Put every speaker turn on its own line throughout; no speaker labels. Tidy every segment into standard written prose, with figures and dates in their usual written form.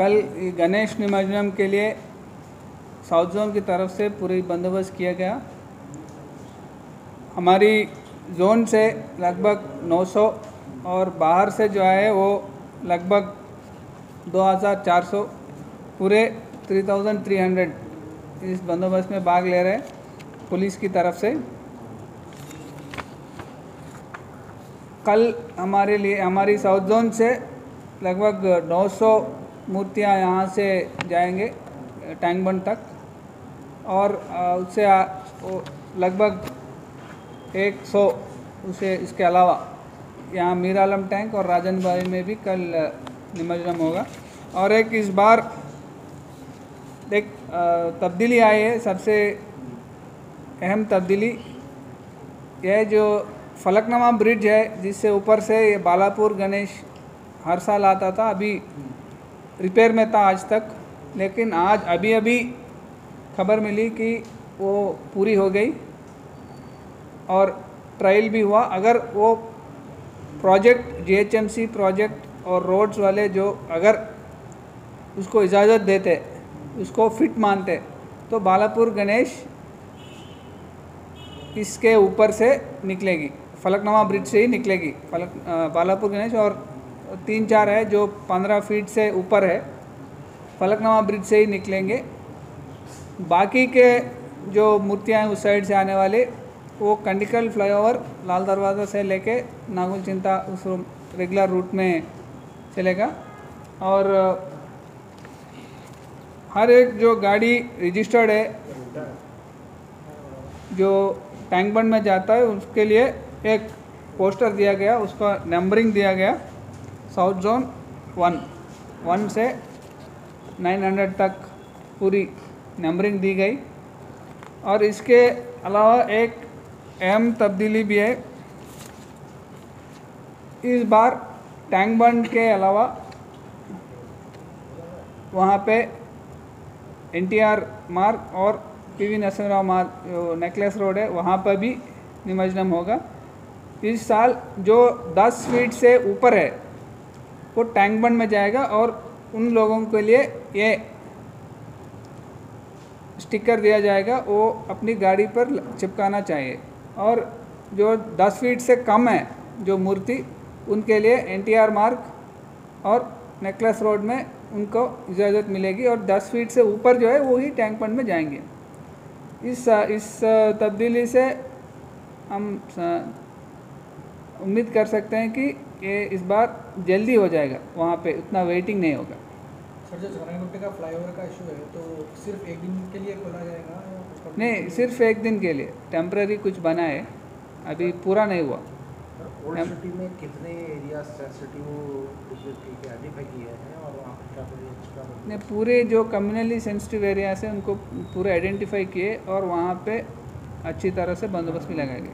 कल गणेश निमज्जन के लिए साउथ जोन की तरफ से पूरी बंदोबस्त किया गया। हमारी जोन से लगभग 900 और बाहर से जो है वो लगभग 2400 पूरे 3300 इस बंदोबस्त में भाग ले रहे हैं पुलिस की तरफ से। कल हमारे लिए हमारी साउथ जोन से लगभग 900 मूर्तियाँ यहाँ से जाएंगे टैंक बंड तक और उससे लगभग 100 उसे इसके अलावा यहाँ मीर आलम टैंक और राजनबाड़ी में भी कल निमज्जन होगा। और एक इस बार एक तब्दीली आई है, सबसे अहम तब्दीली यह जो फलकनुमा ब्रिज है जिससे ऊपर से ये बालापुर गणेश हर साल आता था, अभी रिपेयर में था आज तक, लेकिन आज अभी खबर मिली कि वो पूरी हो गई और ट्रायल भी हुआ। अगर वो प्रोजेक्ट जीएचएमसी प्रोजेक्ट और रोड्स वाले जो अगर उसको इजाज़त देते, उसको फिट मानते, तो बालापुर गणेश इसके ऊपर से निकलेगी, फलकनुमा ब्रिज से ही निकलेगी। बालापुर गणेश और 3-4 है जो 15 फीट से ऊपर है, फलकनुमा ब्रिज से ही निकलेंगे। बाकी के जो मूर्तियाँ हैं उस साइड से आने वाले वो कंडिकल फ्लाईओवर लाल दरवाज़ा से लेके नागुल चिंता उस रेगुलर रूट में चलेगा। और हर एक जो गाड़ी रजिस्टर्ड है जो टैंक बंड में जाता है उसके लिए एक पोस्टर दिया गया, उसका नंबरिंग दिया गया। साउथ जोन 1 से 900 तक पूरी नंबरिंग दी गई। और इसके अलावा एक अहम तब्दीली भी है, इस बार टैंक बंड के अलावा वहाँ पे एनटीआर मार्ग और पीवी नरसिम्हा मार्ग जो नेकलेस रोड है वहाँ पर भी निमज्जन होगा। इस साल जो 10 फीट से ऊपर है वो टैंक बंड में जाएगा और उन लोगों के लिए ये स्टिकर दिया जाएगा, वो अपनी गाड़ी पर चिपकाना चाहिए। और जो 10 फीट से कम है जो मूर्ति, उनके लिए एनटीआर मार्ग और नेकलेस रोड में उनको इजाज़त मिलेगी और 10 फीट से ऊपर जो है वो ही टैंक बंड में जाएंगे। इस तब्दीली से हम उम्मीद कर सकते हैं कि ये इस बार जल्दी हो जाएगा, वहाँ पे उतना वेटिंग नहीं होगा।
सर, जो चौरानगुट्टे का फ्लाईओवर का इशू है तो सिर्फ एक दिन के लिए खोला जाएगा या
नहीं, सिर्फ एक दिन के लिए टेम्पररी कुछ बना है, अभी पूरा नहीं हुआ।
ओल्ड सिटी में कितने एरिया सेंसिटिव आइडेंटिफाई किए हैं और वहाँ पर क्या एक्स्ट्रा
ने पूरे जो कम्युनली सेंसिटिव एरियाज हैं उनको पूरे आइडेंटिफाई किए और वहाँ पे अच्छी तरह से बंदोबस्त भी लगाए गए।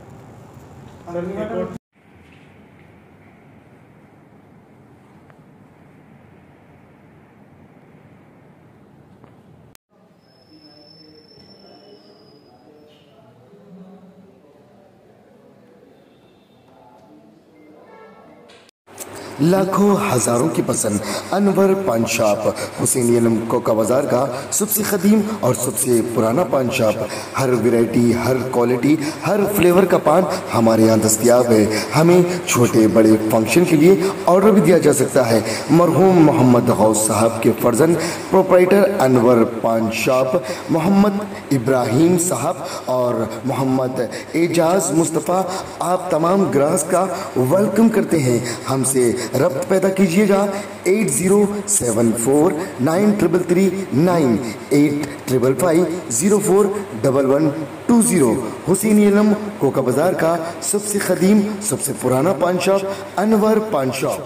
लाखों हजारों की पसंद अनवर पान शॉप, हुसैनी आलम कोका बाजार का सबसे कदीम और सबसे पुराना पान शॉप। हर वैरायटी, हर क्वालिटी, हर फ्लेवर का पान हमारे यहाँ दस्तयाब है। हमें छोटे बड़े फंक्शन के लिए ऑर्डर भी दिया जा सकता है। मरहूम मोहम्मद गौस साहब के फर्जन प्रोप्राइटर अनवर पान शॉप मोहम्मद इब्राहिम साहब और मोहम्मद एजाज मुस्तफ़ा आप तमाम ग्राहक का वेलकम करते हैं। हमसे रब्त पैदा कीजिएगा 8074933339 8555041120। हुसैनी आलम कोका बाजार का सबसे कदीम सबसे पुराना पान शॉप अनवर पान शॉप।